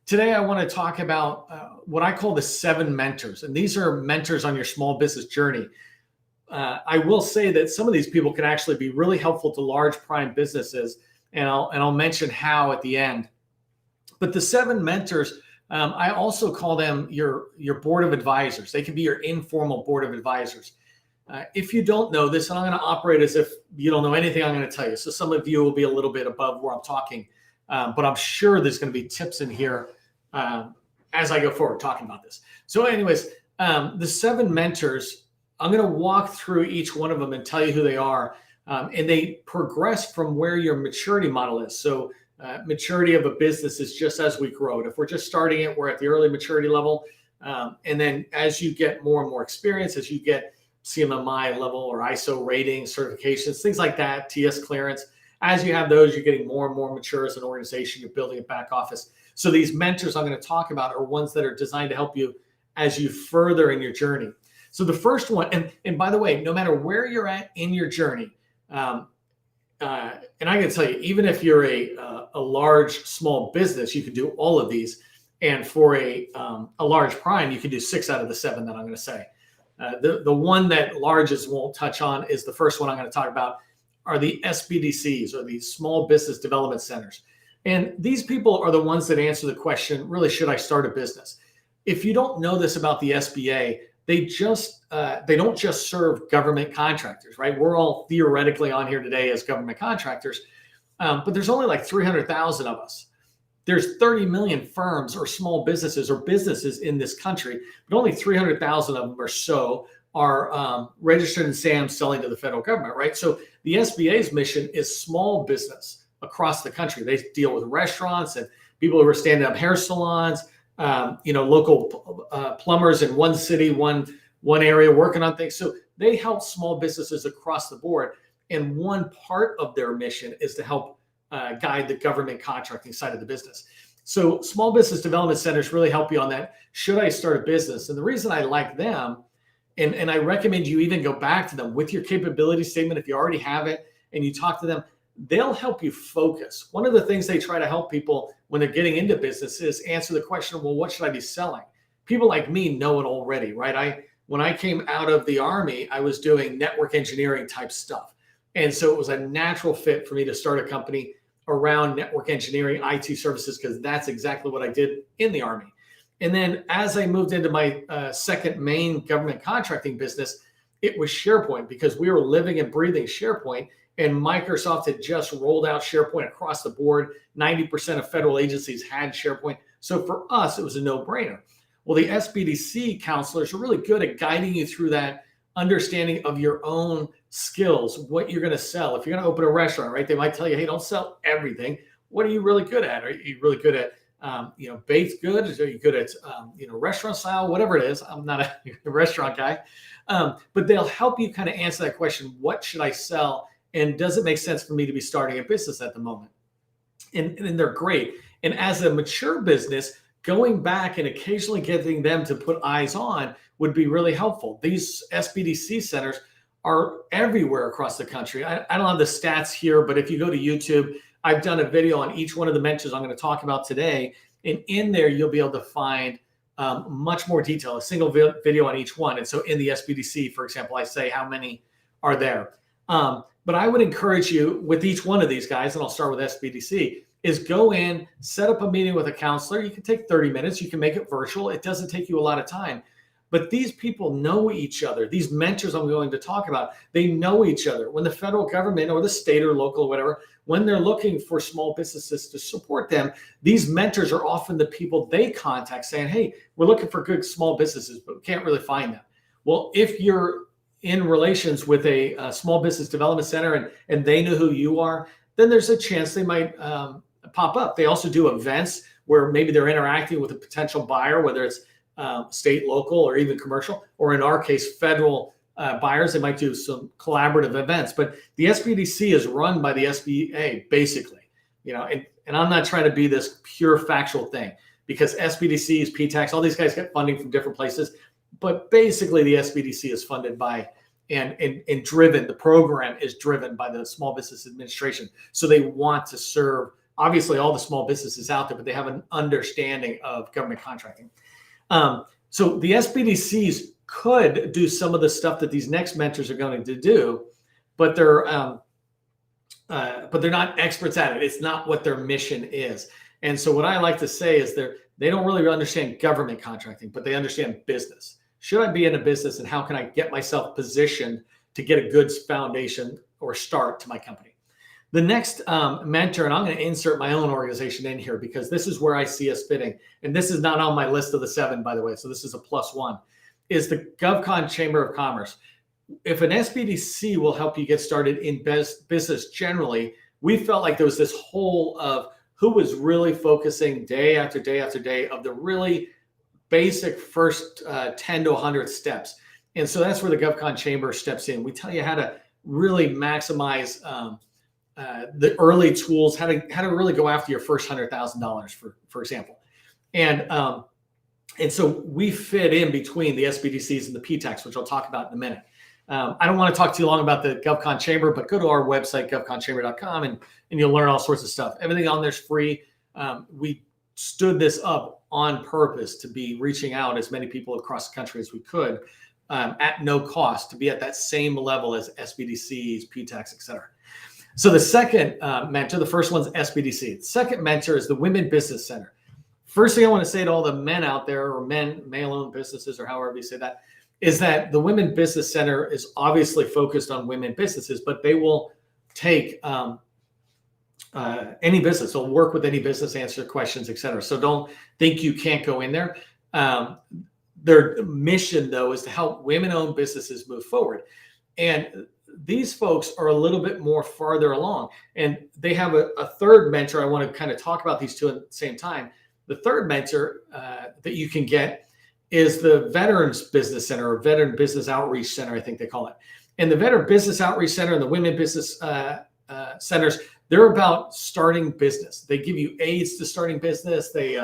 Today, I want to talk about what I call the 7 mentors. And these are mentors on your small business journey. I will say that some of these people can actually be really helpful to large prime businesses. And I'll mention how at the end. But the 7 mentors, I also call them your board of advisors. They can be your informal board of advisors. If you don't know this, and I'm going to operate as if you don't know anything I'm going to tell you. So some of you will be a little bit above where I'm talking, but I'm sure there's going to be tips in here as I go forward talking about this. So anyways, the 7 mentors, I'm going to walk through each one of them and tell you who they are. And they progress from where your maturity model is. So maturity of a business is just as we grow it. If we're just starting it, we're at the early maturity level. And then as you get more and more experience, as you get CMMI level or ISO rating, certifications, things like that, TS clearance, as you have those, you're getting more and more mature as an organization. You're building a back office. So these mentors I'm going to talk about are ones that are designed to help you as you further in your journey. So the first one, and by the way, no matter where you're at in your journey, and I can tell you, even if you're a large small business, you can do all of these. And for a large prime, you can do 6 out of the 7 that I'm going to say. The one that larges won't touch on is the first one I'm going to talk about are the SBDCs, or the Small Business Development Centers. And these people are the ones that answer the question, really, should I start a business? If you don't know this about the SBA, they don't just serve government contractors, right? We're all theoretically on here today as government contractors, but there's only like 300,000 of us. There's 30 million firms or small businesses or businesses in this country, but only 300,000 of them or so are registered in SAM selling to the federal government, right? So the SBA's mission is small business across the country. They deal with restaurants and people who are standing up hair salons, local plumbers in one city, one area working on things. So they help small businesses across the board. And one part of their mission is to help guide the government contracting side of the business. So small business development centers really help you on that. Should I start a business? And the reason I like them, and I recommend you even go back to them with your capability statement if you already have it, and you talk to them, they'll help you focus. One of the things they try to help people when they're getting into business is answer the question, well, what should I be selling? People like me know it already, right? When I came out of the Army, I was doing network engineering type stuff. And so it was a natural fit for me to start a company around network engineering, IT services, because that's exactly what I did in the Army. And then as I moved into my second main government contracting business, it was SharePoint, because we were living and breathing SharePoint. And Microsoft had just rolled out SharePoint across the board. 90% of federal agencies had SharePoint. So for us, it was a no-brainer. Well, the SBDC counselors are really good at guiding you through that understanding of your own skills, what you're going to sell. If you're going to open a restaurant, right, they might tell you, hey, don't sell everything. What are you really good at? Are you really good at baked goods? Are you good at restaurant style? Whatever it is. I'm not a restaurant guy, but they'll help you kind of answer that question. What should I sell? And does it make sense for me to be starting a business at the moment? And they're great. And as a mature business, going back and occasionally getting them to put eyes on would be really helpful. These SBDC centers are everywhere across the country. I don't have the stats here, but if you go to YouTube, I've done a video on each one of the mentors I'm going to talk about today. And in there, you'll be able to find much more detail, a single video on each one. And so in the SBDC, for example, I say how many are there. But I would encourage you with each one of these guys, and I'll start with SBDC, is go in, set up a meeting with a counselor. You can take 30 minutes. You can make it virtual. It doesn't take you a lot of time. But these people know each other. These mentors I'm going to talk about, they know each other. When the federal government or the state or local or whatever, when they're looking for small businesses to support them, these mentors are often the people they contact saying, hey, we're looking for good small businesses, but we can't really find them. Well, if you're in relations with a small business development center and they know who you are, then there's a chance they might pop up. They also do events where maybe they're interacting with a potential buyer, whether it's state, local, or even commercial, or in our case, federal buyers. They might do some collaborative events. But the SBDC is run by the SBA, basically. And I'm not trying to be this pure factual thing, because SBDCs, PTACs, all these guys get funding from different places. But basically, the SBDC is funded by and driven. The program is driven by the Small Business Administration. So they want to serve obviously all the small businesses out there, but they have an understanding of government contracting. So the SBDCs could do some of the stuff that these next mentors are going to do, but they're not experts at it. It's not what their mission is. And so what I like to say is they don't really understand government contracting, but they understand business. Should I be in a business, and how can I get myself positioned to get a good foundation or start to my company? The next mentor, and I'm going to insert my own organization in here because this is where I see us fitting. And this is not on my list of the 7, by the way. So this is a +1, is the GovCon Chamber of Commerce. If an SBDC will help you get started in business generally, we felt like there was this whole of who was really focusing day after day after day of the really basic first 10 to 100 steps. And so that's where the GovCon Chamber steps in. We tell you how to really maximize the early tools, how to really go after your first $100,000, for example. And so we fit in between the SBDCs and the PTACs, which I'll talk about in a minute. I don't want to talk too long about the GovCon Chamber, but go to our website, govconchamber.com, and you'll learn all sorts of stuff. Everything on there's free. We stood this up on purpose to be reaching out as many people across the country as we could at no cost, to be at that same level as SBDCs, PTACs, et cetera. So the second mentor, the first one's SBDC. The second mentor is the Women Business Center. First thing I want to say to all the men out there, or male-owned businesses, or however you say that, is that the Women Business Center is obviously focused on women businesses, but they will take any business. They'll work with any business, answer questions, et cetera. So don't think you can't go in there. Their mission, though, is to help women-owned businesses move forward. And these folks are a little bit more farther along. And they have a third mentor. I want to kind of talk about these two at the same time. The third mentor that you can get is the Veterans Business Center, or Veteran Business Outreach Center, I think they call it. And the Veteran Business Outreach Center and the Women Business Centers, they're about starting business. They give you aids to starting business. They,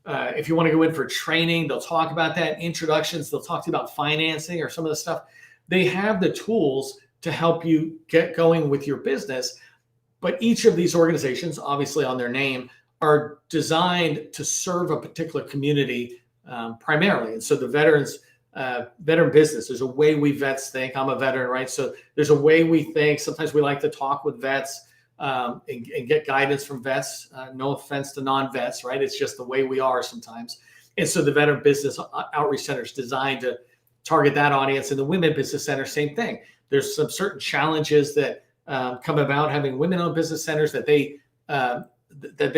if you want to go in for training, they'll talk about that. Introductions, they'll talk to you about financing or some of the stuff. They have the tools to help you get going with your business. But each of these organizations, obviously on their name, are designed to serve a particular community primarily. And so the veteran business, there's a way we vets think. I'm a veteran, right? So there's a way we think. Sometimes we like to talk with vets and get guidance from vets. No offense to non-vets, right? It's just the way we are sometimes. And so the Veteran Business Outreach Center is designed to target that audience. And the Women Business Center, same thing. There's some certain challenges that come about having women-owned business centers that they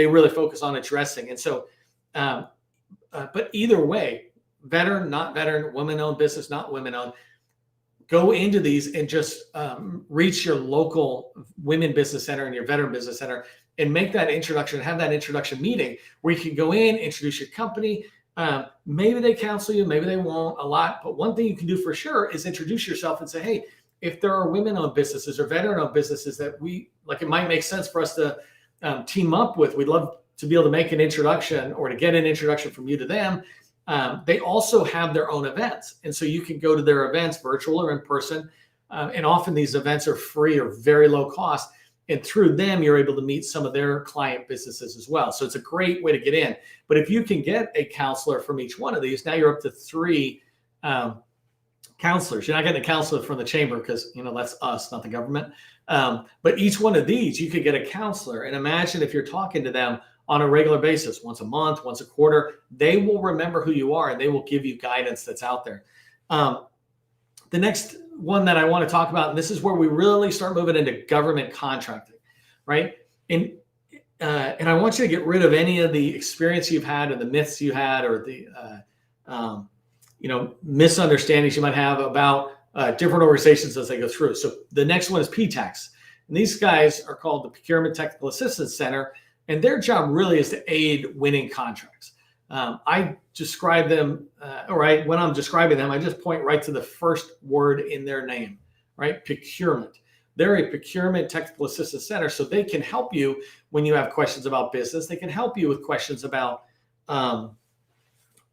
really focus on addressing. And so, but either way, veteran, not veteran, women-owned business, not women-owned, go into these and just reach your local Women Business Center and your Veteran Business Center and make that introduction, have that introduction meeting where you can go in, introduce your company. Maybe they counsel you, maybe they won't a lot, but one thing you can do for sure is introduce yourself and say, hey, if there are women-owned businesses or veteran-owned businesses that we, like, it might make sense for us to team up with, we'd love to be able to make an introduction or to get an introduction from you to them. They also have their own events. And so you can go to their events, virtual or in person. And often these events are free or very low cost. And through them, you're able to meet some of their client businesses as well. So it's a great way to get in. But if you can get a counselor from each one of these, now you're up to 3 counselors. You're not getting a counselor from the chamber because, that's us, not the government. But each one of these, you could get a counselor. And imagine if you're talking to them on a regular basis, once a month, once a quarter, they will remember who you are and they will give you guidance that's out there. The next one that I want to talk about, and this is where we really start moving into government contracting, right? And I want you to get rid of any of the experience you've had or the myths you had or the misunderstandings you might have about different organizations as they go through. So the next one is PTACs. And these guys are called the Procurement Technical Assistance Center. And their job really is to aid winning contracts. I describe them, when I'm describing them, I just point right to the first word in their name, right? Procurement. They're a Procurement Technical Assistance Center, so they can help you when you have questions about business. They can help you with questions about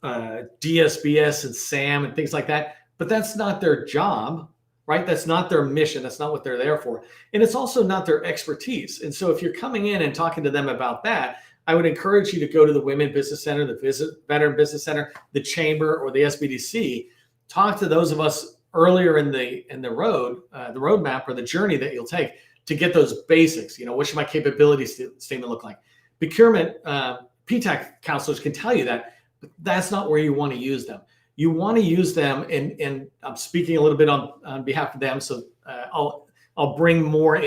DSBS and SAM and things like that. But that's not their job, right? That's not their mission. That's not what they're there for. And it's also not their expertise. And so if you're coming in and talking to them about that, I would encourage you to go to the Women Business Center, the Veteran Business Center, the Chamber, or the SBDC. Talk to those of us earlier in the roadmap or the journey that you'll take to get those basics. What should my capability statement look like? Procurement, PTAC counselors can tell you that, but that's not where you want to use them. You want to use them, and I'm speaking a little bit on behalf of them, so I'll bring more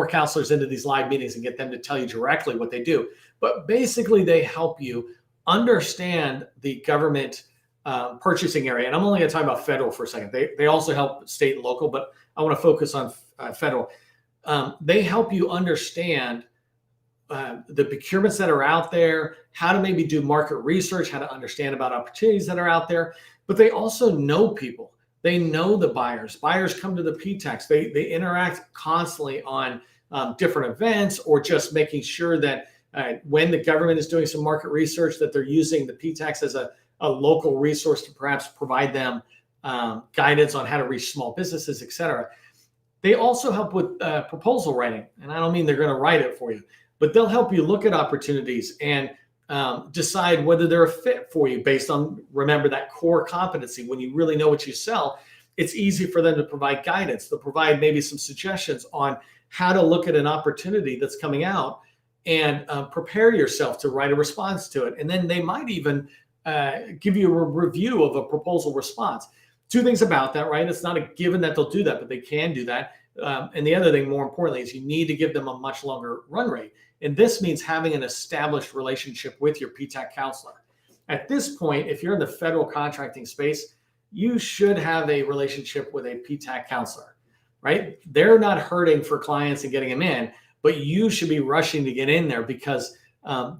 counselors into these live meetings and get them to tell you directly what they do. But basically, they help you understand the government purchasing area. And I'm only going to talk about federal for a second. They also help state and local, but I want to focus on federal. They help you understand the procurements that are out there, how to maybe do market research, how to understand about opportunities that are out there. But they also know people. They know the buyers. Buyers come to the PTACs. They interact constantly on different events, or just making sure that when the government is doing some market research, that they're using the PTACs as a local resource to perhaps provide them guidance on how to reach small businesses, et cetera. They also help with proposal writing. And I don't mean they're going to write it for you, but they'll help you look at opportunities and decide whether they're a fit for you based on, remember, that core competency. When you really know what you sell, it's easy for them to provide guidance. They'll provide maybe some suggestions on how to look at an opportunity that's coming out and prepare yourself to write a response to it. And then they might even give you a review of a proposal response. Two things about that, right? It's not a given that they'll do that, but they can do that. And the other thing, more importantly, is you need to give them a much longer run rate. And this means having an established relationship with your PTAC counselor. At this point, if you're in the federal contracting space, you should have a relationship with a PTAC counselor, right? They're not hurting for clients and getting them in, but you should be rushing to get in there, because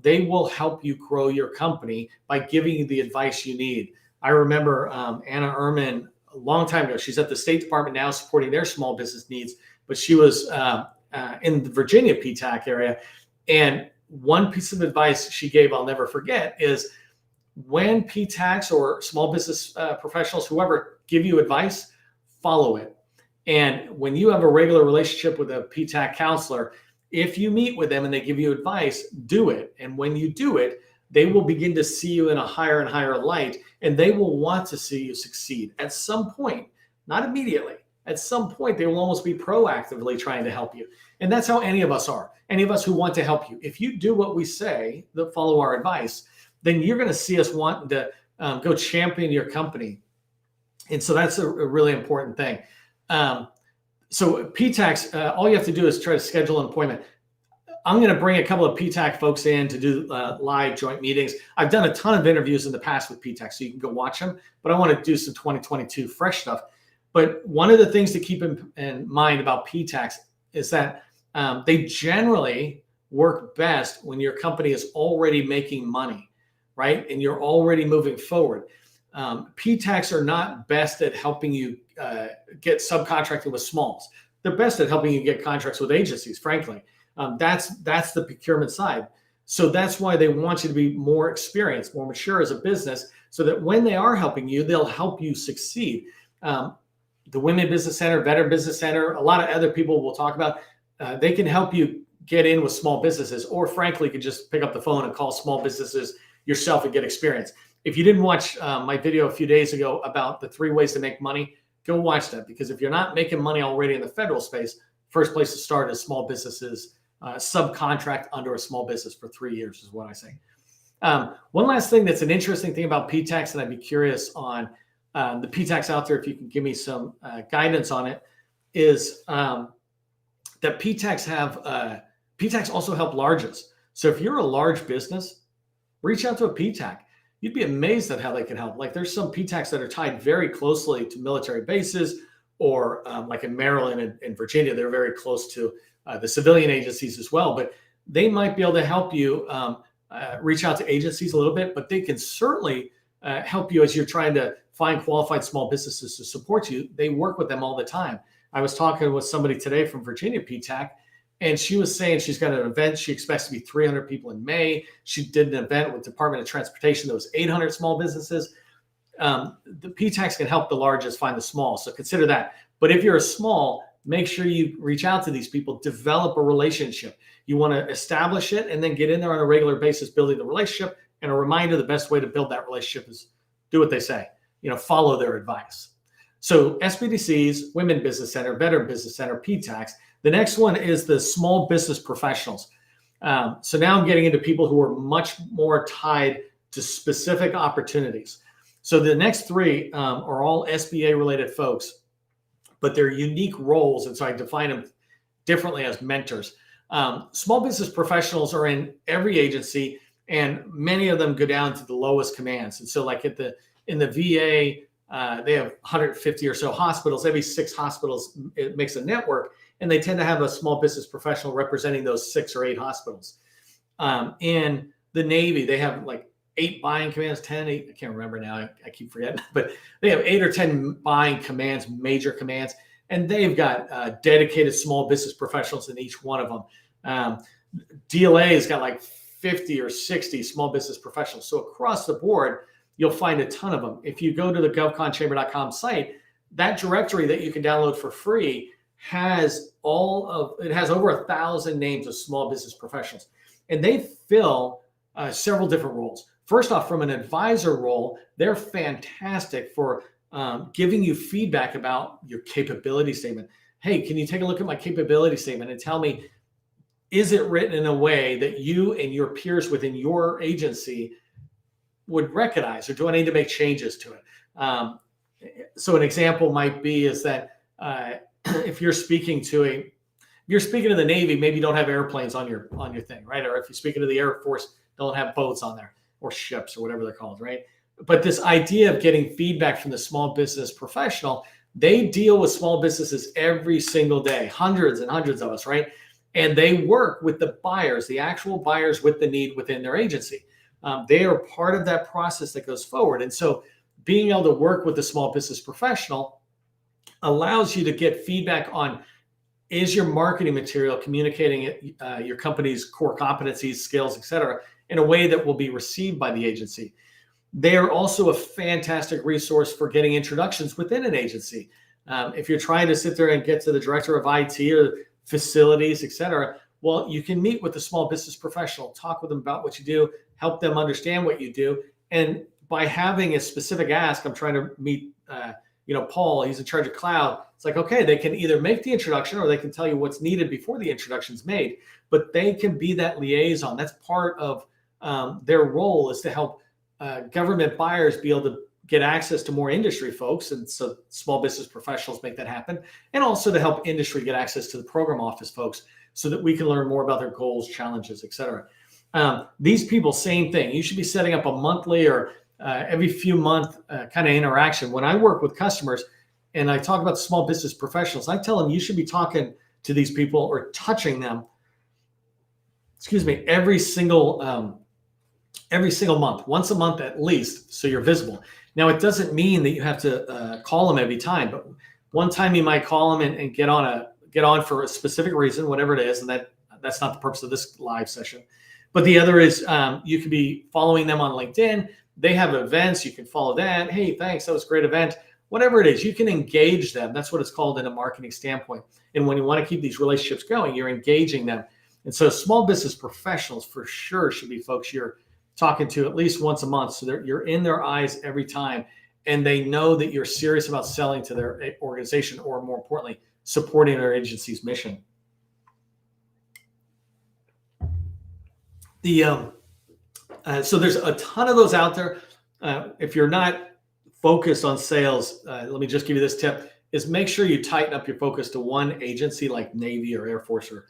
they will help you grow your company by giving you the advice you need. I remember Anna Ehrman a long time ago. She's at the State Department now supporting their small business needs, but she was in the Virginia PTAC area. And one piece of advice she gave, I'll never forget, is when PTACs or small business professionals, whoever, give you advice, follow it. And when you have a regular relationship with a PTAC counselor, if you meet with them and they give you advice, do it. And when you do it, they will begin to see you in a higher and higher light, and they will want to see you succeed at some point, not immediately. At some point, they will almost be proactively trying to help you. And that's how any of us are. Any of us who want to help you. If you do what we say, that follow our advice, then you're going to see us wanting to go champion your company. And so that's a really important thing. So PTACs, all you have to do is try to schedule an appointment. I'm going to bring a couple of PTAC folks in to do live joint meetings. I've done a ton of interviews in the past with PTAC, so you can go watch them. But I want to do some 2022 fresh stuff. But one of the things to keep in mind about PTACs is that they generally work best when your company is already making money, right? And you're already moving forward. PTACs are not best at helping you get subcontracted with smalls. They're best at helping you get contracts with agencies, frankly. That's the procurement side. So that's why they want you to be more experienced, more mature as a business, so that when they are helping you, they'll help you succeed. The Women Business Center, Veteran Business Center, a lot of other people we'll talk about, they can help you get in with small businesses, or frankly, you could just pick up the phone and call small businesses yourself and get experience. If you didn't watch my video a few days ago about the 3 ways to make money, go watch that, because if you're not making money already in the federal space, first place to start is small businesses. Subcontract under a small business for 3 years is what I say. One last thing that's an interesting thing about PTACs, and I'd be curious on the PTACs out there, if you can give me some guidance on it, is that PTACs also help larges. So if you're a large business, reach out to a PTAC. You'd be amazed at how they can help. Like, there's some PTACs that are tied very closely to military bases, or like in Maryland and Virginia, they're very close to the civilian agencies as well. But they might be able to help you reach out to agencies a little bit, but they can certainly help you as you're trying to find qualified small businesses to support you. They work with them all the time. I was talking with somebody today from Virginia PTAC, and she was saying she's got an event. She expects to be 300 people in May. She did an event with Department of Transportation that was 800 small businesses. The PTACs can help the largest find the small. So consider that. But if you're a small, make sure you reach out to these people, develop a relationship. You want to establish it and then get in there on a regular basis, building the relationship. And a reminder, the best way to build that relationship is do what they say, follow their advice. So SBDCs, Women Business Center, Veteran Business Center, PTACs. The next one is the small business professionals. So now I'm getting into people who are much more tied to specific opportunities. So the next three are all SBA related folks, but they're unique roles. And so I define them differently as mentors. Small business professionals are in every agency, and many of them go down to the lowest commands. And so like in the VA, they have 150 or so hospitals. Every 6 hospitals, it makes a network, and they tend to have a small business professional representing those 6 or 8 hospitals. In the Navy, they have like 8 buying commands, 10, 8, I can't remember now, I keep forgetting, but they have 8 or 10 buying commands, major commands, and they've got dedicated small business professionals in each one of them. DLA has got like 50 or 60 small business professionals. So across the board, you'll find a ton of them. If you go to the govconchamber.com site, that directory that you can download for free has over 1,000 names of small business professionals, and they fill several different roles. First off, from an advisor role, they're fantastic for giving you feedback about your capability statement. Hey, can you take a look at my capability statement and tell me, is it written in a way that you and your peers within your agency would recognize, or do I need to make changes to it? So an example might be is that if you're speaking to the Navy, maybe you don't have airplanes on your thing, right? Or if you're speaking to the Air Force, don't have boats on there, or ships, or whatever they're called, right? But this idea of getting feedback from the small business professional, they deal with small businesses every single day, hundreds and hundreds of us, right? And they work with the buyers, the actual buyers with the need within their agency. They are part of that process that goes forward. And so being able to work with the small business professional allows you to get feedback on, is your marketing material communicating your company's core competencies, skills, et cetera, in a way that will be received by the agency. They are also a fantastic resource for getting introductions within an agency. If you're trying to sit there and get to the director of IT or facilities, et cetera, well, you can meet with the small business professional, talk with them about what you do, help them understand what you do. And by having a specific ask, I'm trying to meet, Paul, he's in charge of cloud. It's like, okay, they can either make the introduction or they can tell you what's needed before the introduction's made, but they can be that liaison. That's part of their role, is to help government buyers be able to get access to more industry folks. And so small business professionals make that happen. And also to help industry get access to the program office folks so that we can learn more about their goals, challenges, et cetera. These people, same thing. You should be setting up a monthly or every few month kind of interaction. When I work with customers and I talk about the small business professionals, I tell them you should be talking to these people or touching them, every single month, once a month at least, so you're visible. Now, it doesn't mean that you have to call them every time, but one time you might call them and get on for a specific reason, whatever it is, and that's not the purpose of this live session. But the other is you could be following them on LinkedIn. They have events. You can follow that. Hey, thanks. That was a great event. Whatever it is, you can engage them. That's what it's called in a marketing standpoint. And when you want to keep these relationships going, you're engaging them. And so small business professionals for sure should be folks you're talking to at least once a month. So you're in their eyes every time. And they know that you're serious about selling to their organization, or more importantly, supporting their agency's mission. So there's a ton of those out there. If you're not focused on sales, let me just give you this tip, is make sure you tighten up your focus to one agency like Navy or Air Force or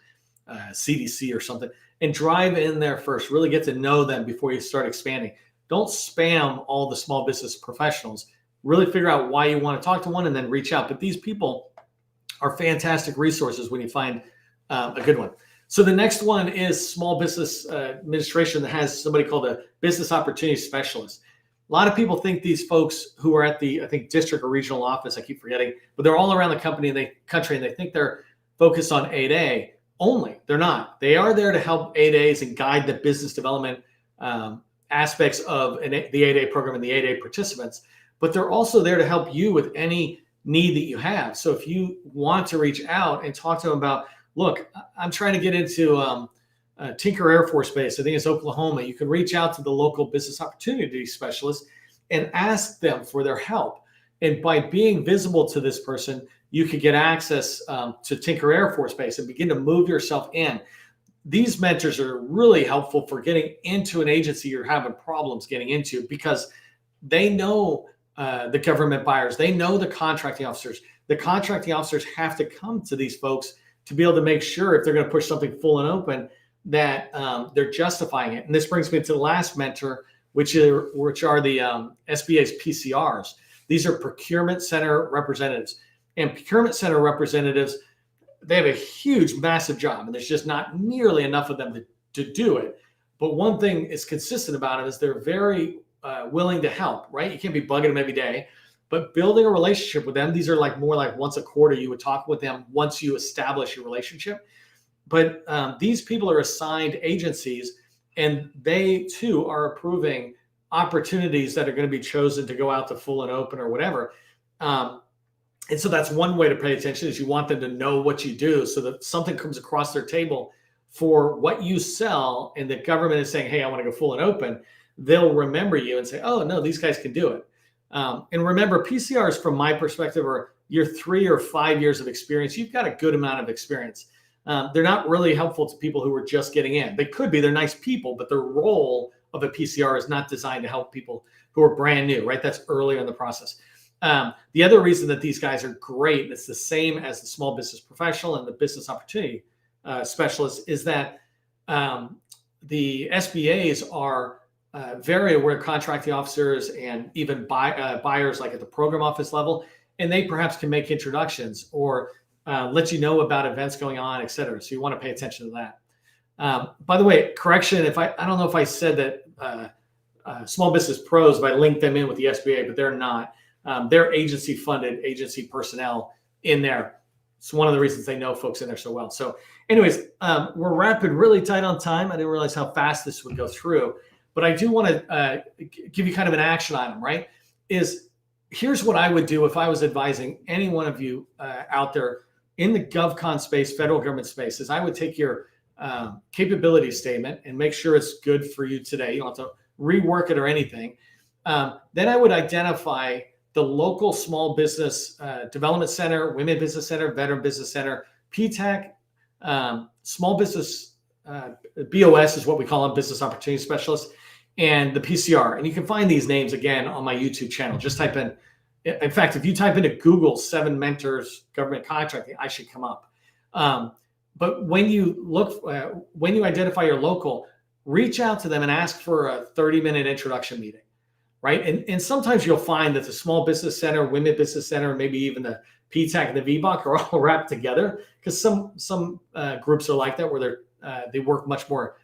CDC or something, and drive in there first. Really get to know them before you start expanding. Don't spam all the small business professionals. Really figure out why you want to talk to one and then reach out. But these people are fantastic resources when you find a good one. So the next one is small business administration that has somebody called a business opportunity specialist. A lot of people think these folks who are at the, I think, district or regional office, I keep forgetting, but they're all around the country, and they think they're focused on 8A only. They're not. They are there to help 8As and guide the business development aspects of the 8A program and the 8A participants, but they're also there to help you with any need that you have. So if you want to reach out and talk to them about, look, I'm trying to get into Tinker Air Force Base, I think it's Oklahoma, you can reach out to the local business opportunity specialist and ask them for their help. And by being visible to this person, you could get access to Tinker Air Force Base and begin to move yourself in. These mentors are really helpful for getting into an agency you're having problems getting into, because they know the government buyers, they know the contracting officers. The contracting officers have to come to these folks to be able to make sure if they're going to push something full and open that they're justifying it. And this brings me to the last mentor, which are the SBA's PCRs. These are procurement center representatives. And procurement center representatives, they have a huge, massive job, and there's just not nearly enough of them to do it. But one thing is consistent about it is they're very willing to help, right? You can't be bugging them every day, but building a relationship with them, these are more like once a quarter you would talk with them once you establish your relationship. But these people are assigned agencies, and they too are approving opportunities that are going to be chosen to go out to full and open or whatever. And so that's one way to pay attention, is you want them to know what you do, so that something comes across their table for what you sell and the government is saying, hey, I want to go full and open. They'll remember you and say, oh, no, these guys can do it. And remember, PCRs, from my perspective, are your 3 or 5 years of experience. You've got a good amount of experience. They're not really helpful to people who are just getting in. They could be, they're nice people, but the role of a PCR is not designed to help people who are brand new, right? That's earlier in the process. The other reason that these guys are great, and it's the same as the small business professional and the business opportunity specialist, is that the SBAs are very aware of contracting officers and even buyers, like at the program office level, and they perhaps can make introductions or let you know about events going on, et cetera. So you want to pay attention to that. By the way, correction, I don't know if I said that small business pros, if I linked them in with the SBA, but they're not. They're agency funded, agency personnel in there. It's one of the reasons they know folks in there so well. So anyways, we're wrapping really tight on time. I didn't realize how fast this would go through, but I do want to give you kind of an action item, right? Here's what I would do if I was advising any one of you out there in the GovCon space, federal government space, is I would take your capability statement and make sure it's good for you today. You don't have to rework it or anything. Then I would identify the local small business development center, women business center, veteran business center, PTAC, small business BOS is what we call them, business opportunity specialist, and the PCR. And you can find these names again on my YouTube channel. Just type in fact, if you type into Google 7 mentors government contracting, I should come up. But when you identify your local, reach out to them and ask for a 30-minute introduction meeting. Right. And sometimes you'll find that the small business center, women business center, maybe even the PTAC and the VBOC are all wrapped together, because some groups are like that, where they work much more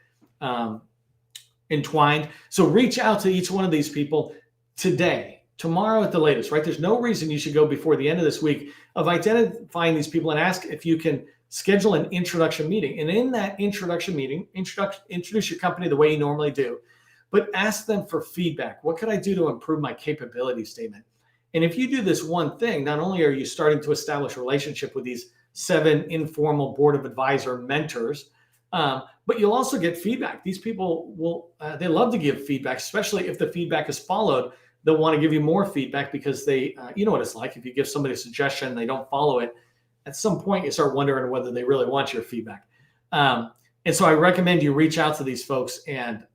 entwined. So reach out to each one of these people today, tomorrow at the latest, right? There's no reason you should go before the end of this week of identifying these people and ask if you can schedule an introduction meeting. And in that introduction meeting, introduce your company the way you normally do. But ask them for feedback. What could I do to improve my capability statement? And if you do this one thing, not only are you starting to establish a relationship with these 7 informal board of advisor mentors, but you'll also get feedback. These people they love to give feedback, especially if the feedback is followed. They'll want to give you more feedback, because they, you know what it's like. If you give somebody a suggestion and they don't follow it, at some point you start wondering whether they really want your feedback. And so I recommend you reach out to these folks and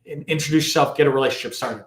introduce yourself, get a relationship started.